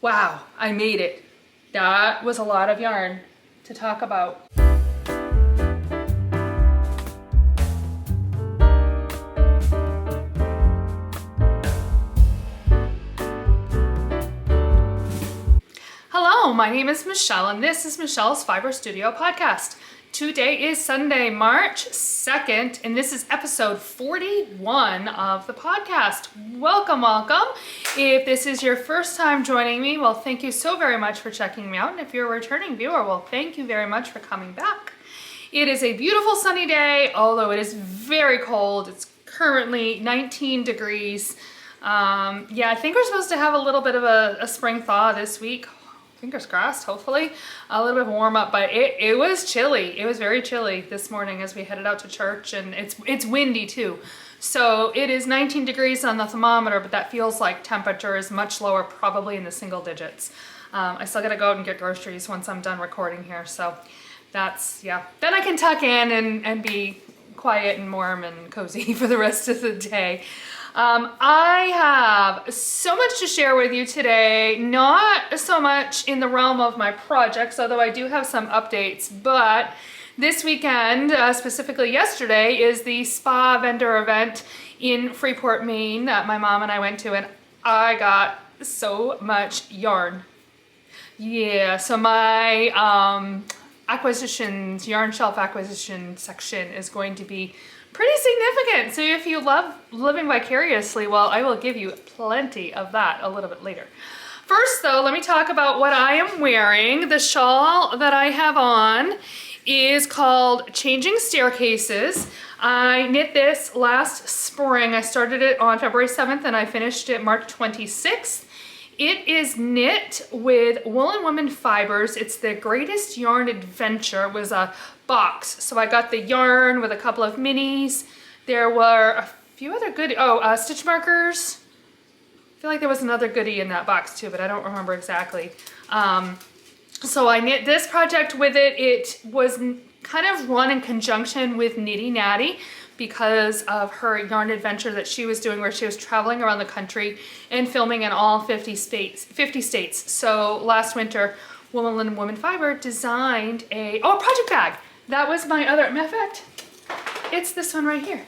Wow, I made it. That was a lot of yarn to talk about. Hello, my name is Michelle and this is Michelle's Fiber Studio podcast. Today is Sunday, March 2nd, and this is episode 41 of the podcast. Welcome, welcome. If this is your first time joining me, well, thank you so very much for checking me out. And if you're a returning viewer, well, thank you very much for coming back. It is a beautiful sunny day, although it is very cold. It's currently 19 degrees. Yeah, I think we're supposed to have a little bit of a spring thaw this week. Fingers crossed, hopefully. A little bit of warm up, but it was chilly. It was very chilly this morning as we headed out to church, and it's windy too. So it is 19 degrees on the thermometer, but that feels like temperature is much lower, probably in the single digits. I still gotta go out and get groceries once I'm done recording here. So that's, yeah. Then I can tuck in and be quiet and warm and cozy for the rest of the day. I have so much to share with you today, not so much in the realm of my projects, although I do have some updates, but this weekend, specifically yesterday, is the spa vendor event in Freeport, Maine that my mom and I went to, and I got so much yarn. Yeah, so my yarn shelf acquisition section is going to be pretty significant. So if you love living vicariously, well, I will give you plenty of that a little bit later. First though, let me talk about what I am wearing. The shawl that I have on is called Changing Staircases. I knit this last spring. I started it on February 7th and I finished it March 26th. It is knit with Wool & Women fibers. It's the Greatest Yarn Adventure. It was a box. So I got the yarn with a couple of minis. There were a few other goodies. Stitch markers. I feel like there was another goodie in that box too, but I don't remember exactly. So I knit this project with it. It was kind of run in conjunction with Knitty Natty because of her yarn adventure that she was doing where she was traveling around the country and filming in all 50 states. So last winter, Wool & Women Fiber designed a project bag. That was my other, matter of fact, it's this one right here.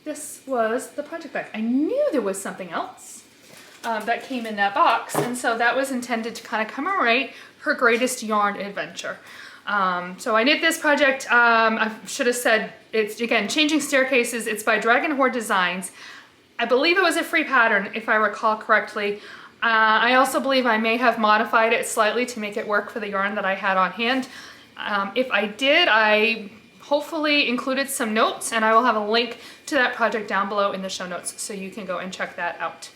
This was the project bag. I knew there was something else that came in that box, and so that was intended to kind of commemorate her greatest yarn adventure. So I knit this project. I should have said it's, again, Changing Staircases. It's by Hoard Designs. I believe it was a free pattern, if I recall correctly. I also believe I may have modified it slightly to make it work for the yarn that I had on hand. If I did, I hopefully included some notes, and I will have a link to that project down below in the show notes, so you can go and check that out.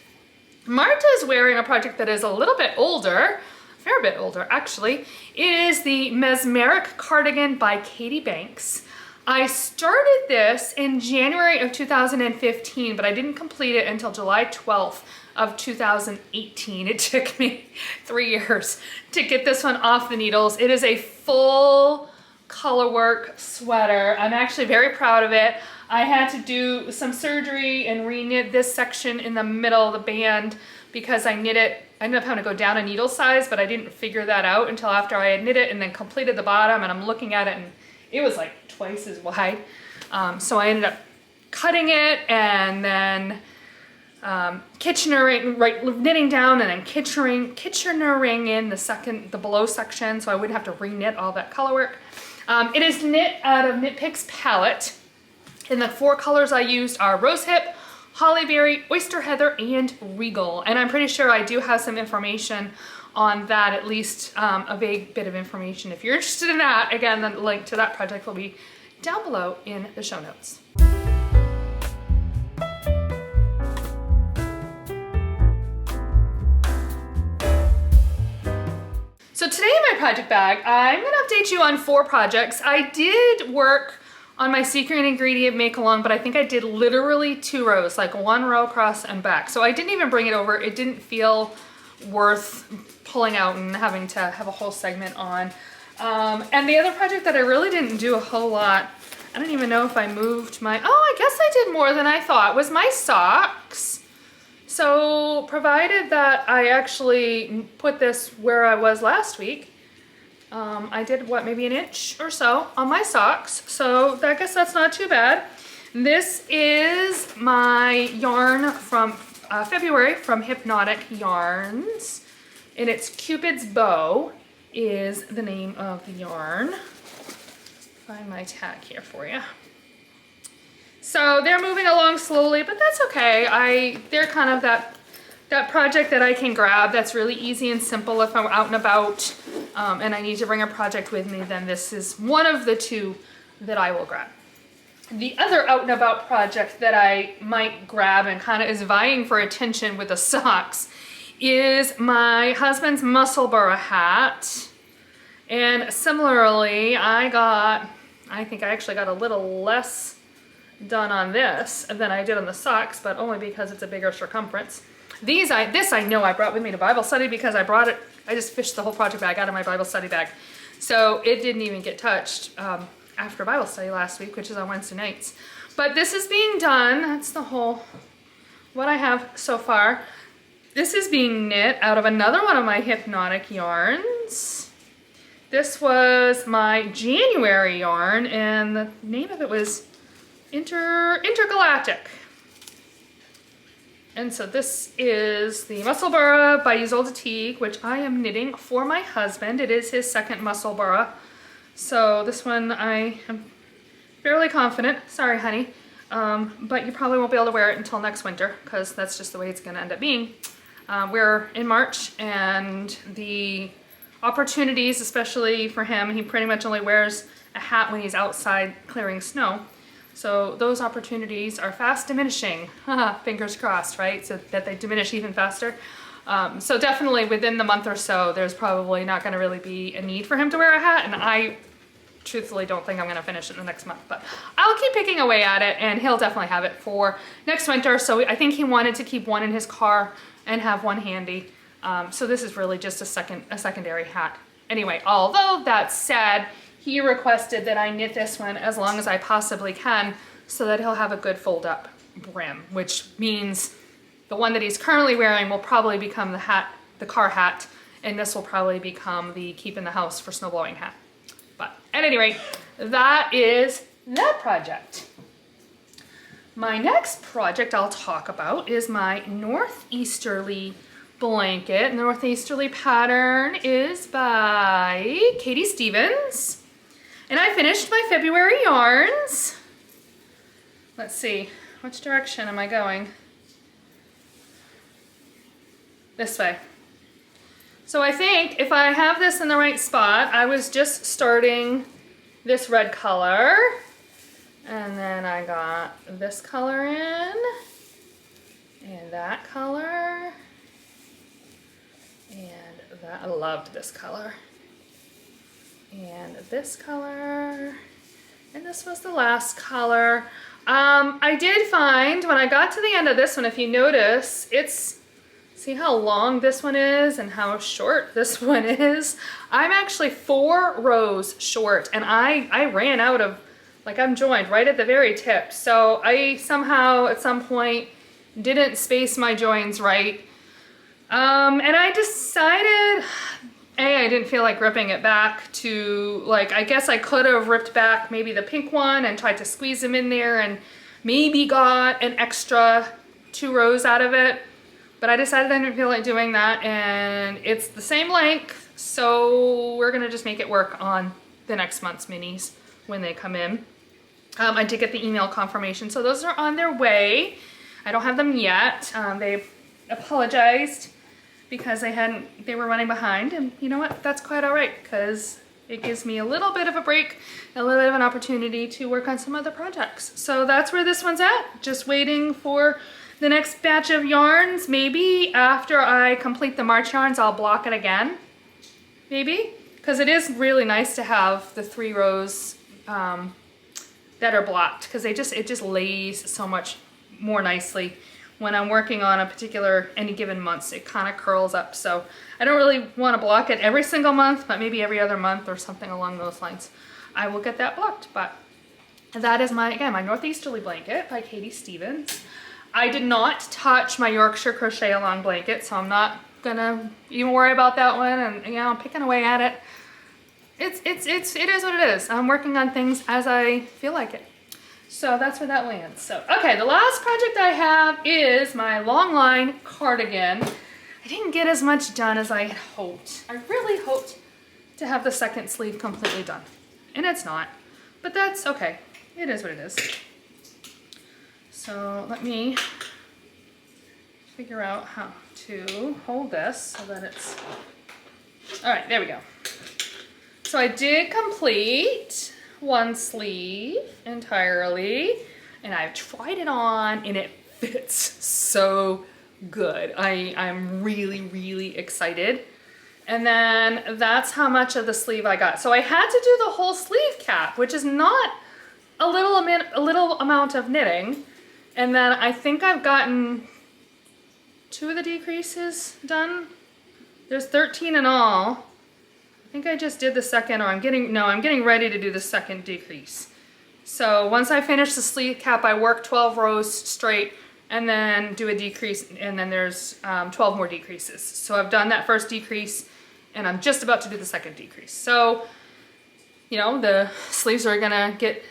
Marta is wearing a project that is a little bit older, a fair bit older actually. It is the Mesmeric cardigan by Katy Banks. I started this in January of 2015, but I didn't complete it until July 12th of 2018. It took me 3 years to get this one off the needles. It is a full colorwork sweater. I'm actually very proud of it. I had to do some surgery and re-knit this section in the middle of the band because I ended up having to go down a needle size, but I didn't figure that out until after I had knit it and then completed the bottom, and I'm looking at it and it was like twice as wide. So I ended up cutting it and then knitting down and then Kitchenering in the below section so I wouldn't have to re-knit all that color work. It is knit out of Knit Picks palette, and the 4 colors I used are Rosehip, Hollyberry, Oyster Heather, and Regal. And I'm pretty sure I do have some information on that, at least a vague bit of information. If you're interested in that, again, the link to that project will be down below in the show notes. So today in my project bag, I'm going to update you on 4 projects. I did work on my secret ingredient make along, but I think I did literally 2 rows, like 1 row across and back. So I didn't even bring it over. It didn't feel worth pulling out and having to have a whole segment on. And the other project that I really didn't do a whole lot, I don't even know if I moved my, I guess I did more than I thought, was my socks. So provided that I actually put this where I was last week, I did what, maybe an inch or so on my socks. So I guess that's not too bad. This is my yarn from February from Hypnotic Yarns, and it's Cupid's Bow is the name of the yarn. Find my tag here for you. So they're moving along slowly, but that's okay. They're kind of that project that I can grab that's really easy and simple if I'm out and about and I need to bring a project with me, then this is one of the two that I will grab. The other out and about project that I might grab and kind of is vying for attention with the socks is my husband's Musselburgh hat. And similarly, I think I actually got a little less done on this than I did on the socks, but only because it's a bigger circumference. This I know I brought with me to Bible study because I just fished the whole project bag out of my Bible study bag. So it didn't even get touched after Bible study last week, which is on Wednesday nights. But this is being done. That's what I have so far. This is being knit out of another one of my Hypnotic yarns. This was my January yarn, and the name of it was Intergalactic. And so this is the Musselburgh by Wit DK, which I am knitting for my husband. It is his second Musselburgh. So this one I am fairly confident. Sorry, honey. But you probably won't be able to wear it until next winter because that's just the way it's going to end up being. We're in March, and the opportunities, especially for him, he pretty much only wears a hat when he's outside clearing snow. So those opportunities are fast diminishing. Fingers crossed, right? So that they diminish even faster. So definitely within the month or so, there's probably not going to really be a need for him to wear a hat, and I truthfully don't think I'm going to finish it in the next month, but I'll keep picking away at it, and he'll definitely have it for next winter. So I think he wanted to keep one in his car and have one handy. So this is really just a secondary hat. Anyway, although that said, he requested that I knit this one as long as I possibly can so that he'll have a good fold-up brim, which means the one that he's currently wearing will probably become the car hat, and this will probably become the keep in the house for snowblowing hat. But at any rate, that is that project. My next project I'll talk about is my Northeasterly Blanket. The Northeasterly pattern is by Katy Stevens. And I finished my February yarns. Let's see, which direction am I going? This way. So I think if I have this in the right spot, I was just starting this red color, and then I got this color in, and that color, and that, I loved this color. And this color, and this was the last color. I did find when I got to the end of this one, if you notice, see how long this one is and how short this one is? I'm actually 4 rows short, and I ran out of, like, I'm joined right at the very tip. So I somehow at some point didn't space my joins right. And I decided, I didn't feel like ripping it back to, like, I guess I could have ripped back maybe the pink one and tried to squeeze them in there and maybe got an extra 2 rows out of it. But I decided I didn't feel like doing that, and it's the same length, so we're gonna just make it work on the next month's minis when they come in. I did get the email confirmation, so those are on their way. I don't have them yet. They apologized because they were running behind, and you know what, that's quite all right, because it gives me a little bit of a break, a little bit of an opportunity to work on some other projects. So that's where this one's at, just waiting for the next batch of yarns. Maybe after I complete the March yarns, I'll block it again, maybe, because it is really nice to have the 3 rows that are blocked, because it just lays so much more nicely. When I'm working on a particular, any given month, it kind of curls up. So I don't really want to block it every single month, but maybe every other month or something along those lines. I will get that blocked. But that is again, my Northeasterly Blanket by Katy Stevens. I did not touch my Yorkshire Crochet along blanket, so I'm not gonna even worry about that one, and you know, I'm picking away at it. It is what it is. I'm working on things as I feel like it. So that's where that lands. So, okay, the last project I have is my Longline Cardigan. I didn't get as much done as I had hoped. I really hoped to have the second sleeve completely done, and it's not, but that's okay. It is what it is. So let me figure out how to hold this so that it's, all right, there we go. So I did complete one sleeve entirely, and I've tried it on and it fits so good. I'm really, really excited. And then that's how much of the sleeve I got. So I had to do the whole sleeve cap, which is not a little amount of knitting. And then I think I've gotten 2 of the decreases done. There's 13 in all. I think I just did the second, or I'm getting ready to do the second decrease. So once I finish the sleeve cap, I work 12 rows straight and then do a decrease, and then there's 12 more decreases. So I've done that first decrease and I'm just about to do the second decrease. So, you know, the sleeves are gonna get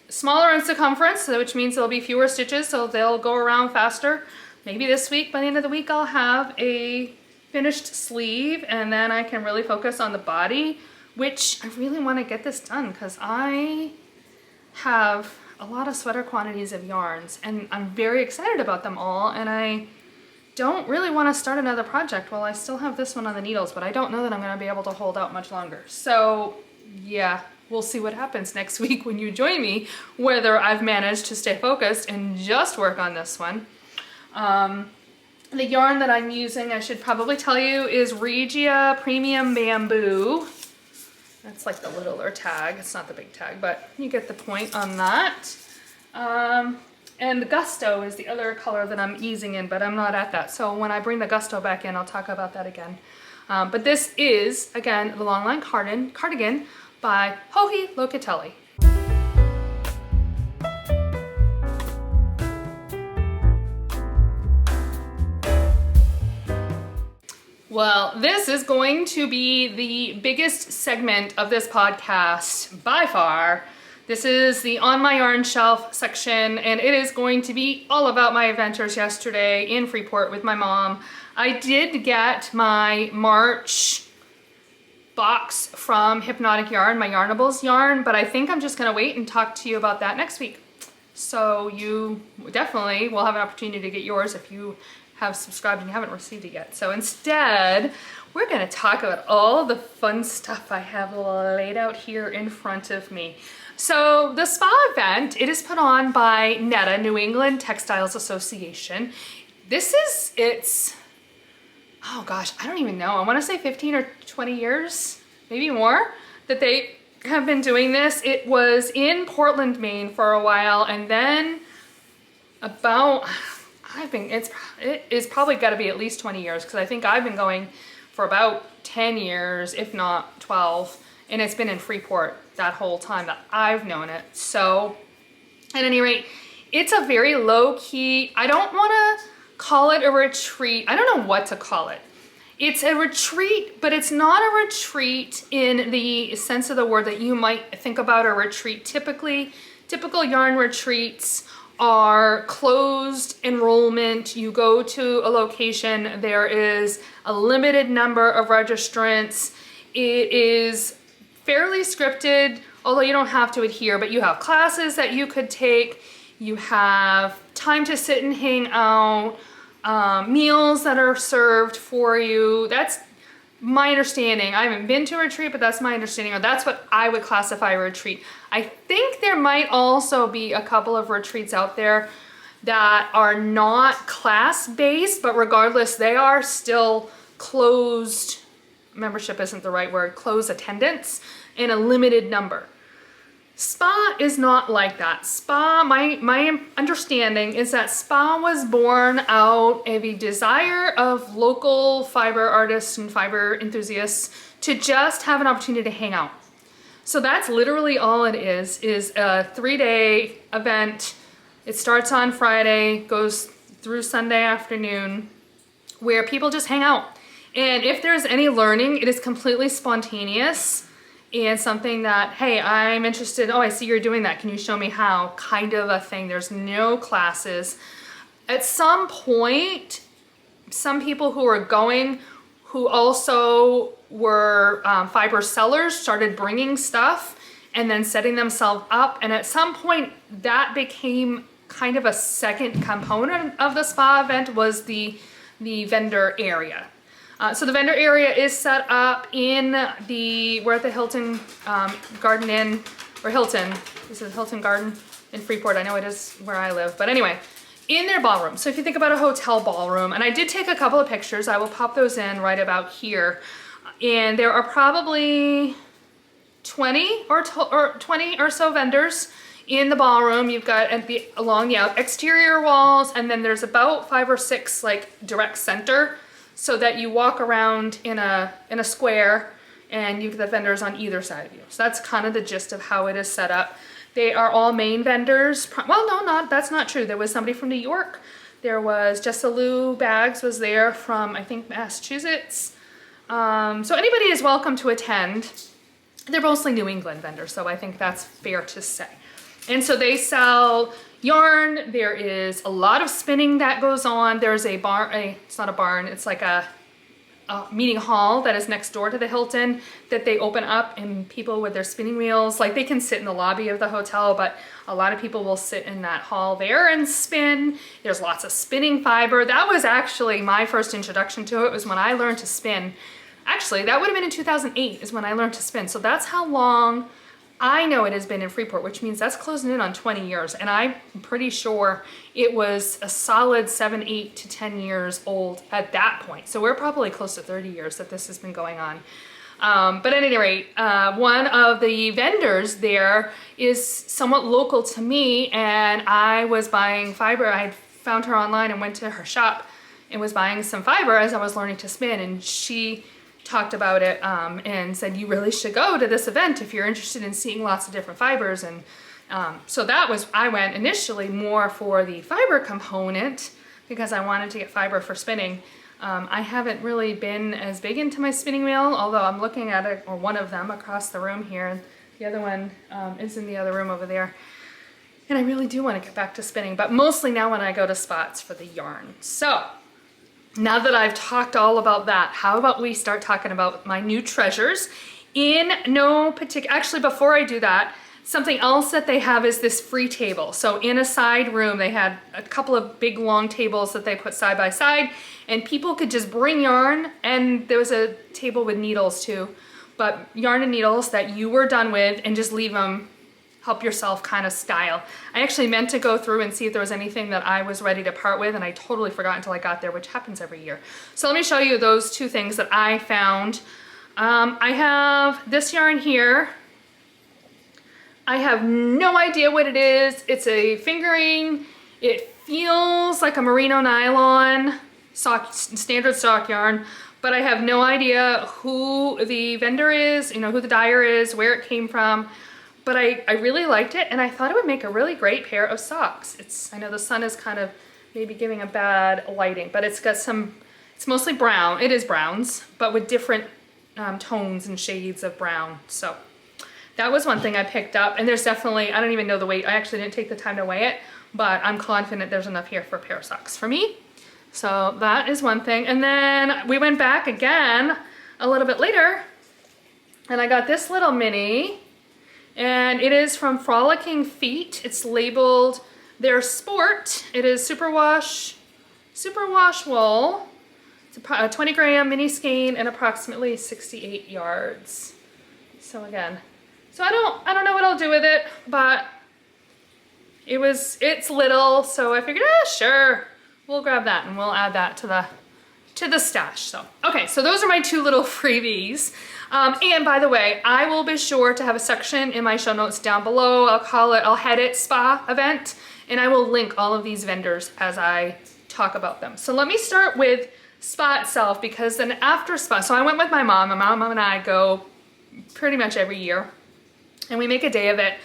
smaller in circumference, which means there'll be fewer stitches, so they'll go around faster. Maybe this week, by the end of the week, I'll have a finished sleeve, and then I can really focus on the body, which I really want to get this done because I have a lot of sweater quantities of yarns, and I'm very excited about them all, and I don't really want to start another project while I still have this one on the needles, but I don't know that I'm going to be able to hold out much longer. So yeah, we'll see what happens next week when you join me, whether I've managed to stay focused and just work on this one. The yarn that I'm using, I should probably tell you, is Regia Premium Bamboo. That's like the littler tag. It's not the big tag, but you get the point on that. And Gusto is the other color that I'm easing in, but I'm not at that. So when I bring the Gusto back in, I'll talk about that again. But this is, again, the Longline Cardigan by Hote Locatelli. Well, this is going to be the biggest segment of this podcast by far. This is the On My Yarn Shelf section, and it is going to be all about my adventures yesterday in Freeport with my mom. I did get my March box from Hypnotic Yarn, my Yarnables yarn, but I think I'm just gonna wait and talk to you about that next week. So you definitely will have an opportunity to get yours if you have subscribed and you haven't received it yet. So instead, we're gonna talk about all the fun stuff I have laid out here in front of me. So the spa event, it is put on by NETA, New England Textiles Association. It's, oh gosh, I don't even know. I wanna say 15 or 20 years, maybe more, that they have been doing this. It was in Portland, Maine for a while, and then about, it is probably got to be at least 20 years, because I think I've been going for about 10 years, if not 12, and it's been in Freeport that whole time that I've known it. So at any rate, it's a very low-key, I don't want to call it a retreat. I don't know what to call it. It's a retreat, but it's not a retreat in the sense of the word that you might think about a retreat. Typical yarn retreats are closed enrollment. You go to a location, there is a limited number of registrants. It is fairly scripted, although you don't have to adhere, but you have classes that you could take. You have time to sit and hang out, meals that are served for you. That's my understanding. I haven't been to a retreat, but that's my understanding, or that's what I would classify a retreat. I think there might also be a couple of retreats out there that are not class-based, but regardless, they are still closed, membership isn't the right word, closed attendance in a limited number. Spa is not like that. Spa, my understanding is that Spa was born out of a desire of local fiber artists and fiber enthusiasts to just have an opportunity to hang out. So that's literally all it is a 3-day event. It starts on Friday, goes through Sunday afternoon where people just hang out. And if there's any learning, it is completely spontaneous and something that, hey, I'm interested. Oh, I see you're doing that. Can you show me how? Kind of a thing. There's no classes. At some point, some people who are going, who also were fiber sellers, started bringing stuff and then setting themselves up. And at some point, that became kind of a second component of the spa event, was the vendor area. So the vendor area is set up in we're at the Hilton Garden Inn, or Hilton, this is Hilton Garden in Freeport. I know it is where I live, but anyway, in their ballroom. So if you think about a hotel ballroom, and I did take a couple of pictures, I will pop those in right about here. And there are probably 20 or 20 or so vendors in the ballroom. You've got along the exterior walls, and then there's about 5 or 6 like direct center, so that you walk around in a square and you've got the vendors on either side of you. So that's kind of the gist of how it is set up. They are all Maine vendors. Well, no, that's not true. There was somebody from New York. There was Jessa Lou Bags was there from, I think, Massachusetts. So anybody is welcome to attend. They're mostly New England vendors, so I think that's fair to say. And so they sell yarn. There is a lot of spinning that goes on. There's a barn, it's not a barn, it's like a meeting hall that is next door to the Hilton that they open up, and people with their spinning wheels, like they can sit in the lobby of the hotel, but a lot of people will sit in that hall there and spin. There's lots of spinning fiber. That was actually my first introduction to it, was when I learned to spin. Actually, that would have been in 2008 is when I learned to spin. So that's how long I know it has been in Freeport, which means that's closing in on 20 years. And I'm pretty sure it was a solid 7, 8 to 10 years old at that point. So we're probably close to 30 years that this has been going on. But at any rate, one of the vendors there is somewhat local to me, and I was buying fiber. I had found her online and went to her shop and was buying some fiber as I was learning to spin, and she talked about it and said, you really should go to this event if you're interested in seeing lots of different fibers. And so that was, I went initially more for the fiber component because I wanted to get fiber for spinning. I haven't really been as big into my spinning wheel, although I'm looking at it, or one of them across the room here, and the other one is in the other room over there. And I really do want to get back to spinning, but mostly now when I go to spots for the yarn. So now that I've talked all about that, how about we start talking about my new treasures in no particular, actually before I do that, something else that they have is this free table. So in a side room, they had a couple of big long tables that they put side by side, and people could just bring yarn, and there was a table with needles too, but yarn and needles that you were done with, and just leave them, help yourself kind of style. I actually meant to go through and see if there was anything that I was ready to part with, and I totally forgot until I got there, which happens every year. So let me show you those two things that I found. I have this yarn here. I have no idea what it is. It's a fingering. It feels like a merino nylon standard stock yarn, but I have no idea who the vendor is, you know, who the dyer is, where it came from. But I really liked it, and I thought it would make a really great pair of socks. I know the sun is kind of maybe giving a bad lighting, but it's got some, it's mostly brown. It is browns, but with different tones and shades of brown. So that was one thing I picked up, and there's definitely, I don't even know the weight. I actually didn't take the time to weigh it, but I'm confident there's enough here for a pair of socks for me. So that is one thing. And then we went back again a little bit later, and I got this little mini. And it is from Frolicking Feet. It's labeled their sport. It is superwash wool. It's a 20 gram mini skein and approximately 68 yards. So again, so I don't know what I'll do with it, but it's little, so I figured, sure, we'll grab that and we'll add that to the stash. So okay, so those are my two little freebies. And by the way, I will be sure to have a section in my show notes down below. I'll head it spa event, and I will link all of these vendors as I talk about them. So let me start with spa itself, because then after spa, so I went with my mom. My mom and I go pretty much every year, and we make a day of it.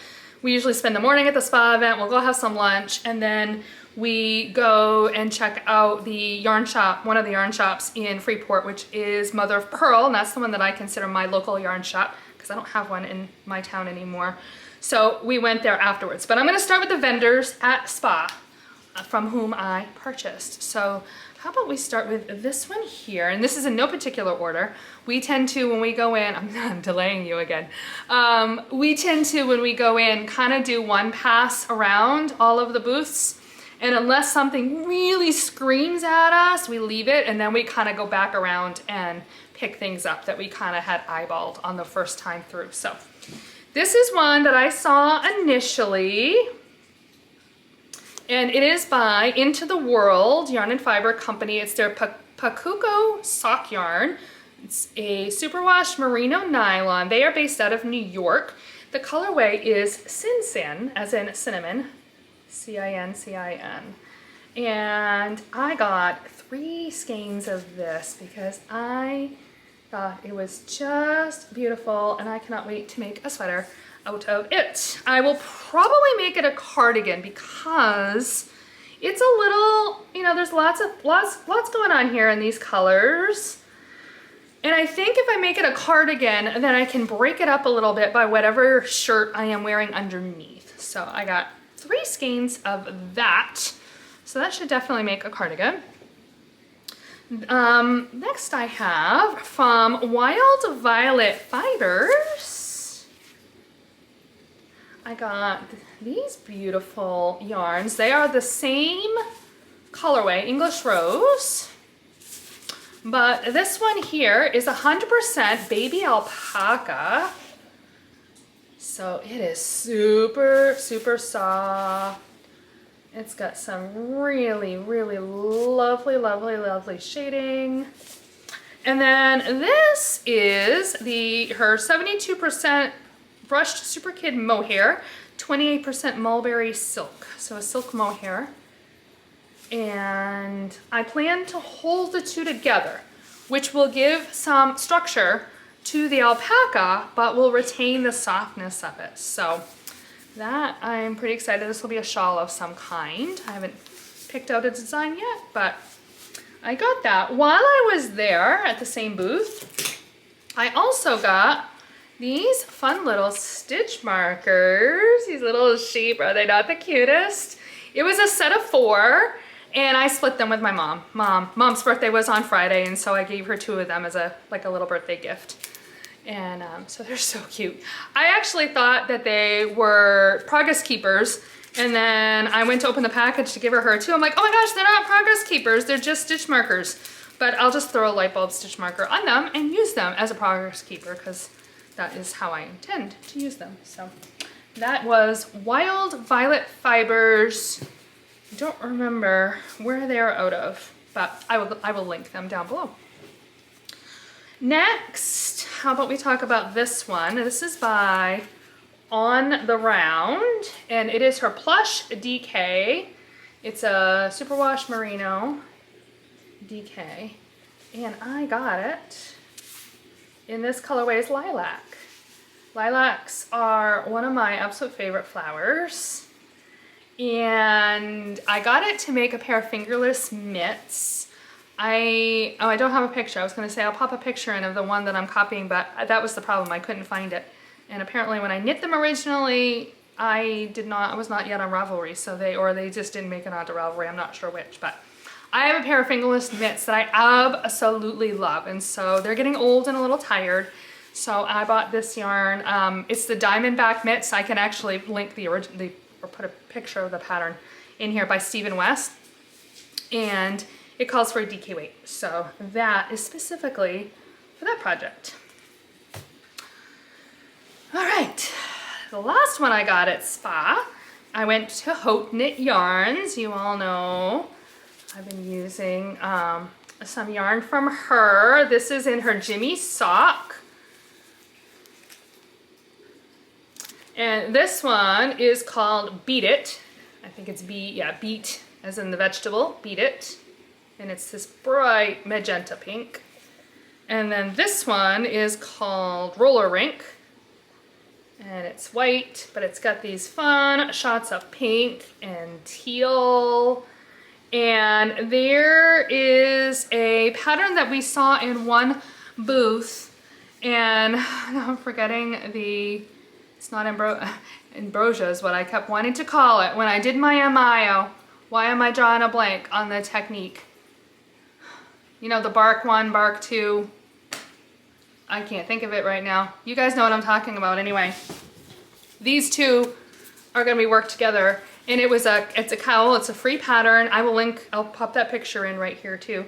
We usually spend the morning at the spa event. We'll go have some lunch, and then we go and check out the yarn shop, one of the yarn shops in Freeport, which is Mother of Purl, and that's the one that I consider my local yarn shop because I don't have one in my town anymore. So we went there afterwards. But I'm going to start with the vendors at SPA from whom I purchased. So how about we start with this one here, and this is in no particular order. We tend to, when we go in, I'm delaying you again. We tend to, when we go in, kind of do one pass around all of the booths. And unless something really screams at us, we leave it, and then we kind of go back around and pick things up that we kind of had eyeballed on the first time through. So this is one that I saw initially, and it is by Into the World Yarn and Fiber Company. It's their Pacuco sock yarn. It's a superwash merino nylon. They are based out of New York. The colorway is Sin Sin, as in cinnamon. C-I-N-C-I-N. And I got 3 skeins of this because I thought it was just beautiful, and I cannot wait to make a sweater out of it. I will probably make it a cardigan because it's a little, you know, there's lots going on here in these colors. And I think if I make it a cardigan, then I can break it up a little bit by whatever shirt I am wearing underneath. So I got 3 skeins of that. So that should definitely make a cardigan. Next I have from Wild Violet Fibers. I got these beautiful yarns. They are the same colorway, English Rose. But this one here is 100% baby alpaca. So it is super, super soft. It's got some really, really lovely, lovely, lovely shading. And then this is her 72% brushed Super Kid mohair, 28% mulberry silk. So a silk mohair. And I plan to hold the two together, which will give some structure to the alpaca, but will retain the softness of it. So that I'm pretty excited. This will be a shawl of some kind. I haven't picked out a design yet, but I got that. While I was there at the same booth, I also got these fun little stitch markers. These little sheep, are they not the cutest? It was a set of 4. And I split them with my mom. Mom's birthday was on Friday, and so I gave her 2 of them as a little birthday gift. And so they're so cute. I actually thought that they were progress keepers, and then I went to open the package to give her 2. I'm like, oh my gosh, they're not progress keepers, they're just stitch markers. But I'll just throw a light bulb stitch marker on them and use them as a progress keeper, because that is how I intend to use them. So that was Wild Violet Fibers. I don't remember where they're out of, but I will link them down below. Next, how about we talk about this one? This is by On the Round, and it is her Plush DK. It's a superwash merino DK, and I got it in this colorway is lilac. Lilacs are one of my absolute favorite flowers. And I got it to make a pair of fingerless mitts. I don't have a picture. I was gonna say I'll pop a picture in of the one that I'm copying, but that was the problem. I couldn't find it. And apparently when I knit them originally, I was not yet on Ravelry, so they just didn't make it onto Ravelry. I'm not sure which, but I have a pair of fingerless mitts that I absolutely love. And so they're getting old and a little tired. So I bought this yarn. It's the Diamondback mitts. I can actually link or put a picture of the pattern in here by Stephen West, and it calls for a DK weight. So that is specifically for that project. All right, the last one I got at SPA, I went to Haute Knit Yarns. You all know I've been using some yarn from her. This is in her Jimmy sock. And this one is called Beat It. I think it's beet as in the vegetable, Beat It. And it's this bright magenta pink. And then this one is called Roller Rink. And it's white, but it's got these fun shots of pink and teal. And there is a pattern that we saw in one booth, and I'm forgetting it's not ambrosia is what I kept wanting to call it when I did my MIO. Why am I drawing a blank on the technique? You know, the bark 1, bark 2. I can't think of it right now. You guys know what I'm talking about anyway. These two are gonna be worked together, and it's a cowl, it's a free pattern. I'll pop that picture in right here too.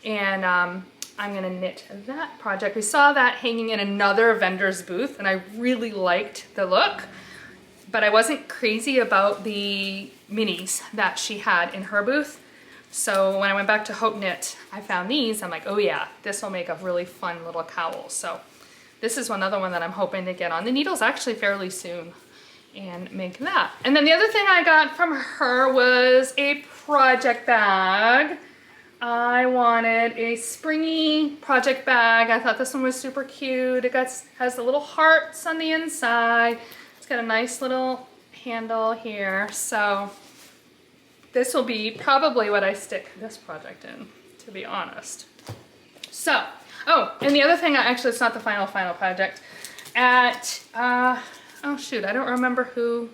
And I'm gonna knit that project. We saw that hanging in another vendor's booth, and I really liked the look, but I wasn't crazy about the minis that she had in her booth. So when I went back to Haute Knit, I found these. I'm like, oh yeah, this will make a really fun little cowl. So this is another one that I'm hoping to get on the needles actually fairly soon and make that. And then the other thing I got from her was a project bag. I wanted a springy project bag. I thought this one was super cute. It has the little hearts on the inside. It's got a nice little handle here. So this will be probably what I stick this project in, to be honest. So, oh, and the other thing, actually it's not the final project. At, oh shoot, I don't remember who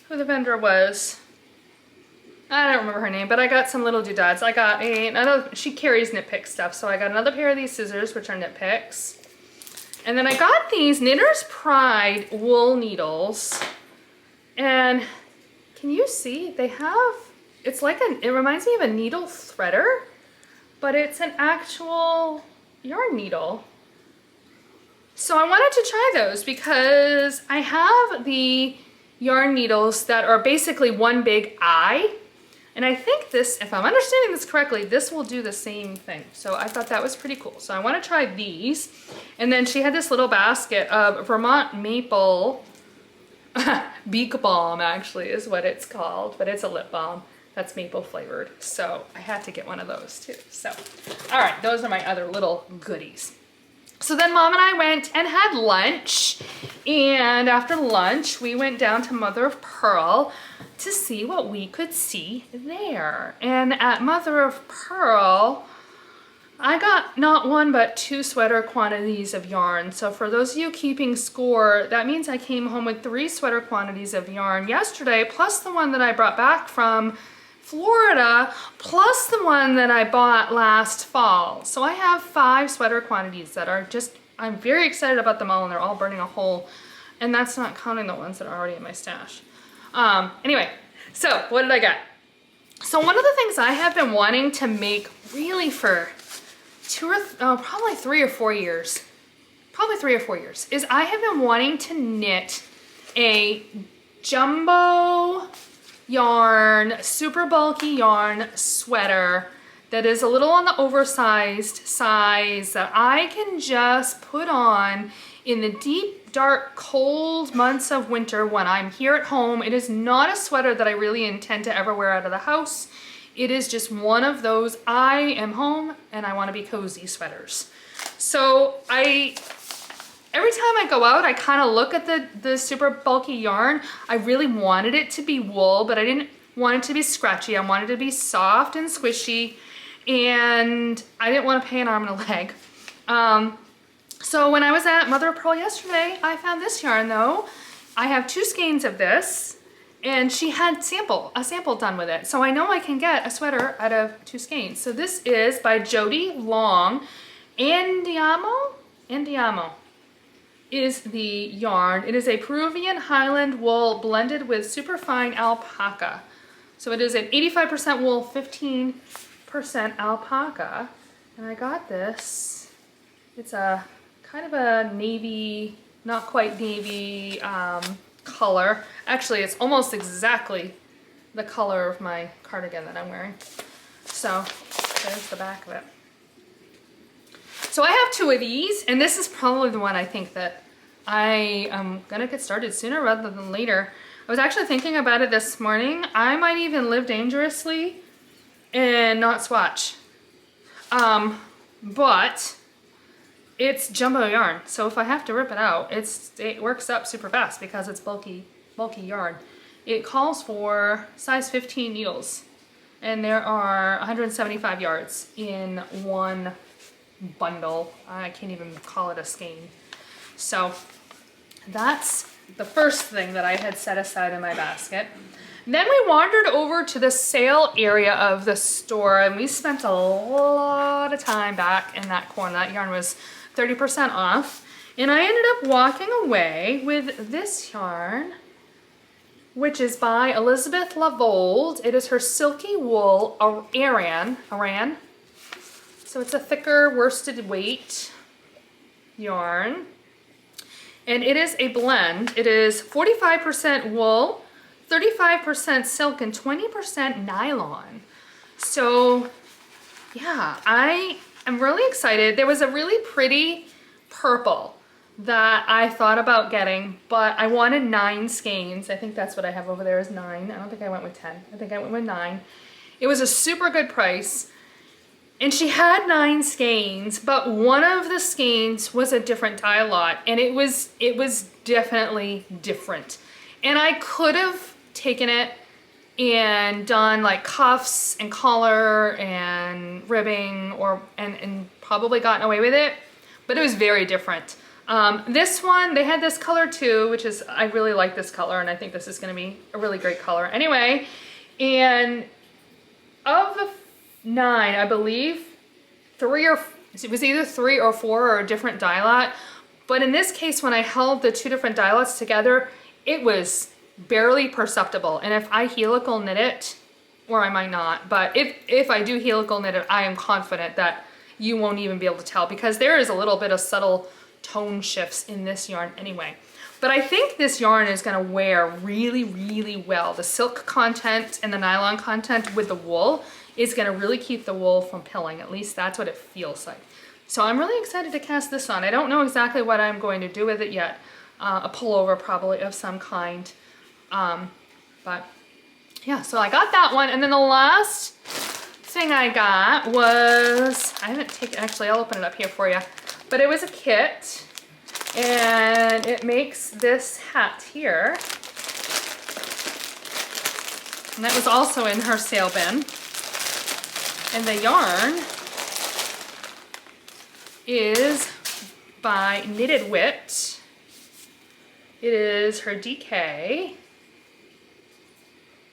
the vendor was. I don't remember her name, but I got some little doodads. I got another, she carries knit pick stuff, so I got another pair of these scissors, which are knit picks. And then I got these Knitter's Pride wool needles. And can you see, they have, it's like it reminds me of a needle threader, but it's an actual yarn needle. So I wanted to try those because I have the yarn needles that are basically one big eye. And I think this, if I'm understanding this correctly, this will do the same thing. So I thought that was pretty cool. So I want to try these. And then she had this little basket of Vermont maple beak balm, actually is what it's called, but it's a lip balm that's maple flavored. So I had to get one of those too. So, all right, those are my other little goodies. So then Mom and I went and had lunch, and after lunch we went down to Mother of Pearl to see what we could see there. And at Mother of Pearl, I got not one but 2 sweater quantities of yarn. So for those of you keeping score, that means I came home with 3 sweater quantities of yarn yesterday, plus the one that I brought back from Florida, plus the one that I bought last fall. So I have 5 sweater quantities that are just, I'm very excited about them all, and they're all burning a hole. And that's not counting the ones that are already in my stash. Anyway, so what did I get? So one of the things I have been wanting to make really for probably 3 or 4 years, is I have been wanting to knit a jumbo yarn, super bulky yarn sweater that is a little on the oversized size that I can just put on in the deep, dark, cold months of winter when I'm here at home. It is not a sweater that I really intend to ever wear out of the house. It is just one of those I am home and I want to be cozy sweaters. So every time I go out, I kind of look at the super bulky yarn. I really wanted it to be wool, but I didn't want it to be scratchy. I wanted it to be soft and squishy, and I didn't want to pay an arm and a leg. So when I was at Mother of Pearl yesterday, I found this yarn though. I have 2 skeins of this, and she had a sample done with it. So I know I can get a sweater out of 2 skeins. So this is by Jody Long. Andeamo is the yarn. It is a Peruvian Highland wool blended with superfine alpaca. So it is an 85% wool, 15% alpaca. And I got this. It's a kind of a navy, not quite navy color. Actually, it's almost exactly the color of my cardigan that I'm wearing. So there's the back of it. So I have 2 of these, and this is probably the one I think that I am gonna get started sooner rather than later. I was actually thinking about it this morning. I might even live dangerously and not swatch. But it's jumbo yarn. So if I have to rip it out, it works up super fast because it's bulky yarn. It calls for size 15 needles, and there are 175 yards in one bundle. I can't even call it a skein. So that's the first thing that I had set aside in my basket. Then we wandered over to the sale area of the store, and we spent a lot of time back in that corner. That yarn was 30% off. And I ended up walking away with this yarn, which is by Elsebeth Lavold. It is her Silky Wool Aran. So it's a thicker worsted weight yarn. And it is a blend. It is 45% wool, 35% silk, and 20% nylon. So yeah, I am really excited. There was a really pretty purple that I thought about getting, but I wanted 9 skeins. I think that's what I have over there is 9. I don't think I went with 10. I think I went with 9. It was a super good price. And she had 9 skeins, but one of the skeins was a different dye lot, and it was definitely different. And I could have taken it and done like cuffs and collar and ribbing and probably gotten away with it, but it was very different. This one, they had this color too, which is, I really like this color, and I think this is gonna be a really great color. Anyway, and of the 9, I believe, it was either 3 or 4 or a different dye lot. But in this case, when I held the 2 different dye lots together, it was barely perceptible. And if I helical knit it, or I might not, but if I do helical knit it, I am confident that you won't even be able to tell, because there is a little bit of subtle tone shifts in this yarn anyway. But I think this yarn is gonna wear really, really well. The silk content and the nylon content with the wool is gonna really keep the wool from pilling. At least that's what it feels like. So I'm really excited to cast this on. I don't know exactly what I'm going to do with it yet. A pullover probably of some kind. But yeah, so I got that one. And then the last thing I got was, I haven't taken, actually I'll open it up here for you. But it was a kit, and it makes this hat here. And that was also in her sale bin. And the yarn is by Knitted Wit. It is her DK.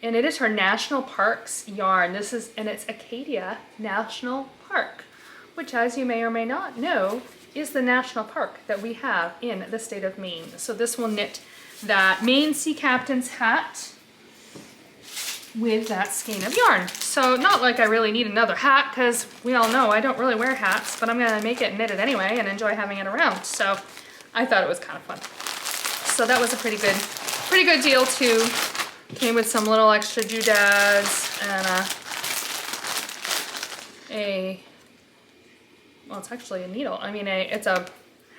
And it is her National Parks yarn. And it's Acadia National Park, which, as you may or may not know, is the national park that we have in the state of Maine. So this will knit that Maine Sea Captain's hat with that skein of yarn. So not like I really need another hat, because we all know I don't really wear hats, but I'm gonna make it knitted anyway and enjoy having it around. So I thought it was kind of fun. So that was a pretty good deal too. Came with some little extra doodads and well, it's actually a needle. I mean,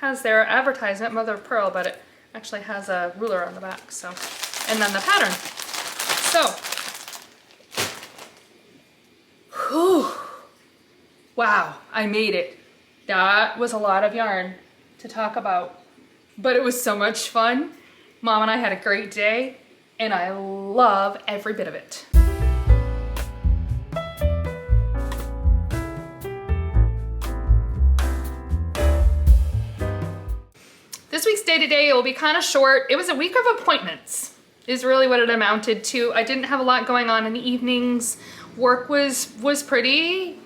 has their advertisement, Mother of Pearl, but it actually has a ruler on the back. So, and then the pattern. So, whew, wow, I made it. That was a lot of yarn to talk about, but it was so much fun. Mom and I had a great day, and I love every bit of it. This week's day-to-day will be kind of short. It was a week of appointments, is really what it amounted to. I didn't have a lot going on in the evenings. Work was pretty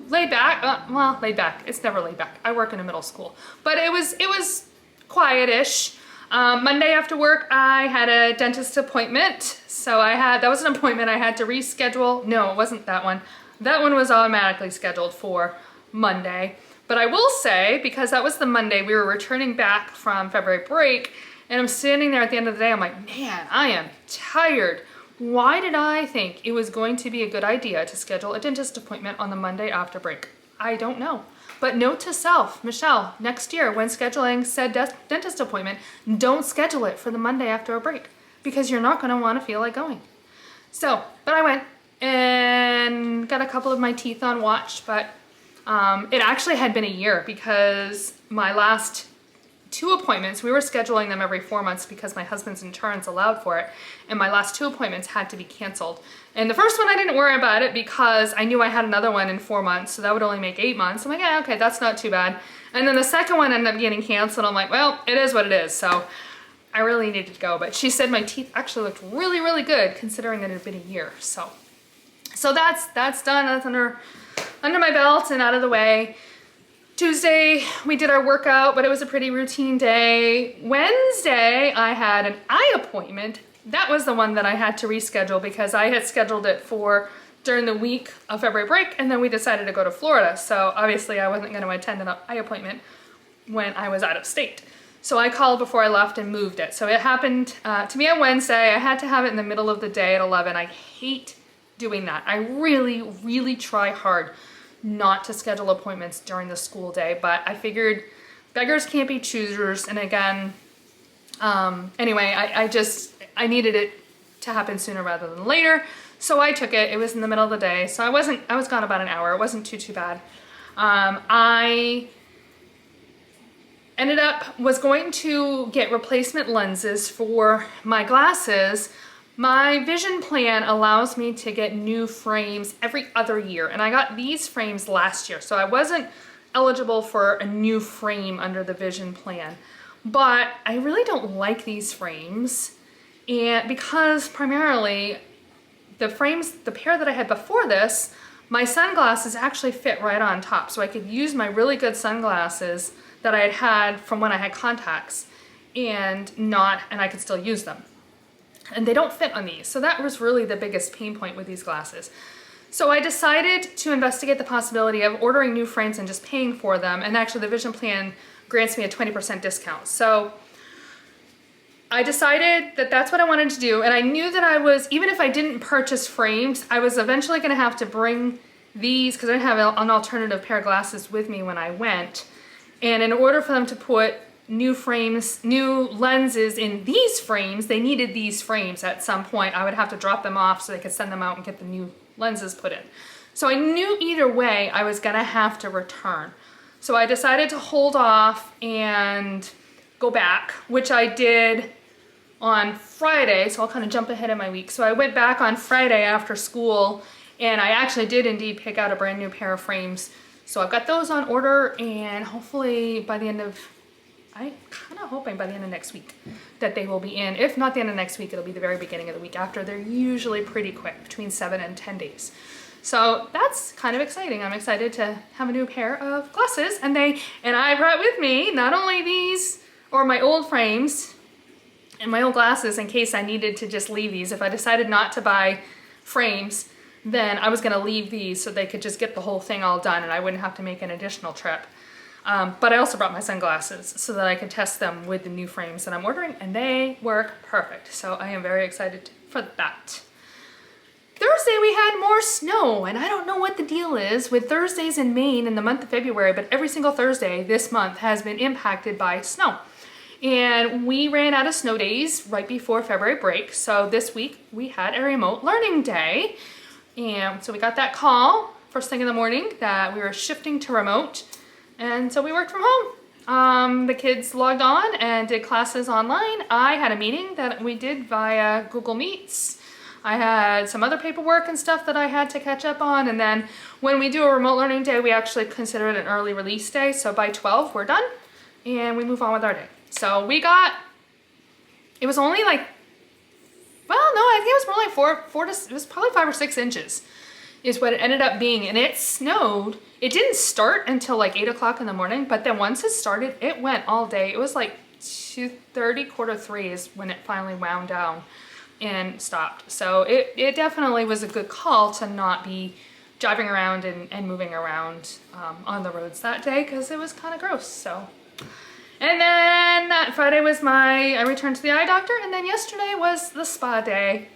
laid back. Well, laid back. It's never laid back. I work in a middle school, but it was quiet-ish. Monday after work, I had a dentist appointment. So that was an appointment I had to reschedule. No, it wasn't that one. That one was automatically scheduled for Monday. But I will say, because that was the Monday, we were returning back from February break, and I'm standing there at the end of the day, I'm like, man, I am tired. Why did I think it was going to be a good idea to schedule a dentist appointment on the Monday after break? I don't know. But note to self, Michelle, next year when scheduling said dentist appointment, don't schedule it for the Monday after a break, because you're not gonna wanna feel like going. So, but I went and got a couple of my teeth on watch, but It actually had been a year because my last 2 appointments, we were scheduling them every 4 months because my husband's insurance allowed for it, and my last 2 appointments had to be canceled. And the first one I didn't worry about it because I knew I had another one in 4 months, so that would only make 8 months. I'm like, yeah, okay, that's not too bad. And then the second one ended up getting canceled. I'm like, well, it is what it is. So I really needed to go. But she said my teeth actually looked really, really good considering that it had been a year. So that's done. That's under my belt and out of the way. Tuesday, we did our workout, but it was a pretty routine day. Wednesday, I had an eye appointment. That was the one that I had to reschedule because I had scheduled it for during the week of February break, and then we decided to go to Florida. So obviously I wasn't going to attend an eye appointment when I was out of state. So I called before I left and moved it. So it happened to me on Wednesday. I had to have it in the middle of the day at 11. I hate doing that. I really, really try hard not to schedule appointments during the school day, but I figured beggars can't be choosers. And again, anyway, I needed it to happen sooner rather than later. So I took it. It was in the middle of the day. So I was gone about an hour. It wasn't too bad. I was going to get replacement lenses for my glasses. My vision plan allows me to get new frames every other year, and I got these frames last year, so I wasn't eligible for a new frame under the vision plan. But I really don't like these frames, and because primarily the pair that I had before this, my sunglasses actually fit right on top, so I could use my really good sunglasses that I had from when I had contacts and I could still use them. And they don't fit on these. So that was really the biggest pain point with these glasses. So I decided to investigate the possibility of ordering new frames and just paying for them. And actually the vision plan grants me a 20% discount. So I decided that that's what I wanted to do. And I knew that even if I didn't purchase frames, I was eventually gonna have to bring these, because I didn't have an alternative pair of glasses with me when I went. And in order for them to put new lenses in these frames, they needed these frames at some point. I would have to drop them off so they could send them out and get the new lenses put in. So I knew either way I was gonna have to return. So I decided to hold off and go back, which I did on Friday, so I'll kind of jump ahead in my week. So I went back on Friday after school, and I actually did indeed pick out a brand new pair of frames. So I've got those on order, and hopefully by the end of I'm kind of hoping by the end of next week that they will be in. If not the end of next week, it'll be the very beginning of the week after. They're usually pretty quick, between 7 and 10 days. So that's kind of exciting. I'm excited to have a new pair of glasses. And I brought with me not only these, or my old frames, and my old glasses in case I needed to just leave these. If I decided not to buy frames, then I was gonna leave these so they could just get the whole thing all done and I wouldn't have to make an additional trip. But I also brought my sunglasses so that I could test them with the new frames that I'm ordering, and they work perfect. So I am very excited for that. Thursday we had more snow, and I don't know what the deal is with Thursdays in Maine in the month of February, but every single Thursday this month has been impacted by snow. And we ran out of snow days right before February break. So this week we had a remote learning day. And so we got that call first thing in the morning that we were shifting to remote. And so we worked from home. The kids logged on and did classes online. I had a meeting that we did via Google Meets. I had some other paperwork and stuff that I had to catch up on. And then when we do a remote learning day, we actually consider it an early release day. So by 12, we're done and we move on with our day. So it was only like, well, no, I think it was more like it was probably 5 or 6 inches is what it ended up being. And it snowed. It didn't start until like 8 o'clock in the morning, but then once it started, it went all day. It was like 2:30, 2:45 is when it finally wound down and stopped. So it definitely was a good call to not be driving around and moving around on the roads that day because it was kind of gross. So, and then Friday was I returned to the eye doctor, and then yesterday was the spa day.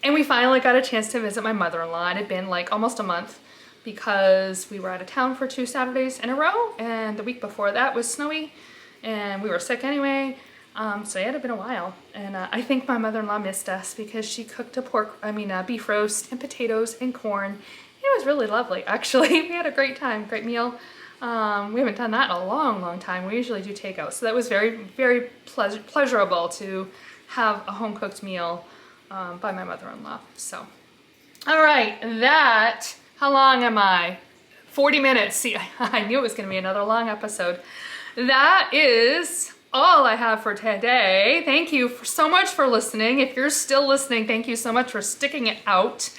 And we finally got a chance to visit my mother-in-law. It had been like almost a month because we were out of town for 2 Saturdays in a row, and the week before that was snowy, and we were sick anyway. So it had been a while, and I think my mother-in-law missed us because she cooked a beef roast and potatoes and corn It was really lovely, actually. We had a great time, great meal. We haven't done that in a long, long time. We usually do takeout. So that was very, very pleasurable to have a home-cooked meal by my mother-in-law. So, all right, how long am I? 40 minutes. See, I knew it was going to be another long episode. That is all I have for today. Thank you so much for listening. If you're still listening, thank you so much for sticking it out.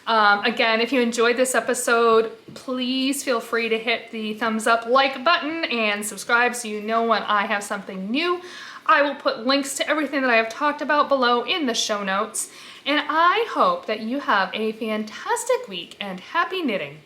Again, if you enjoyed this episode, please feel free to hit the thumbs up like button and subscribe so you know when I have something new. I will put links to everything that I have talked about below in the show notes. And I hope that you have a fantastic week and happy knitting.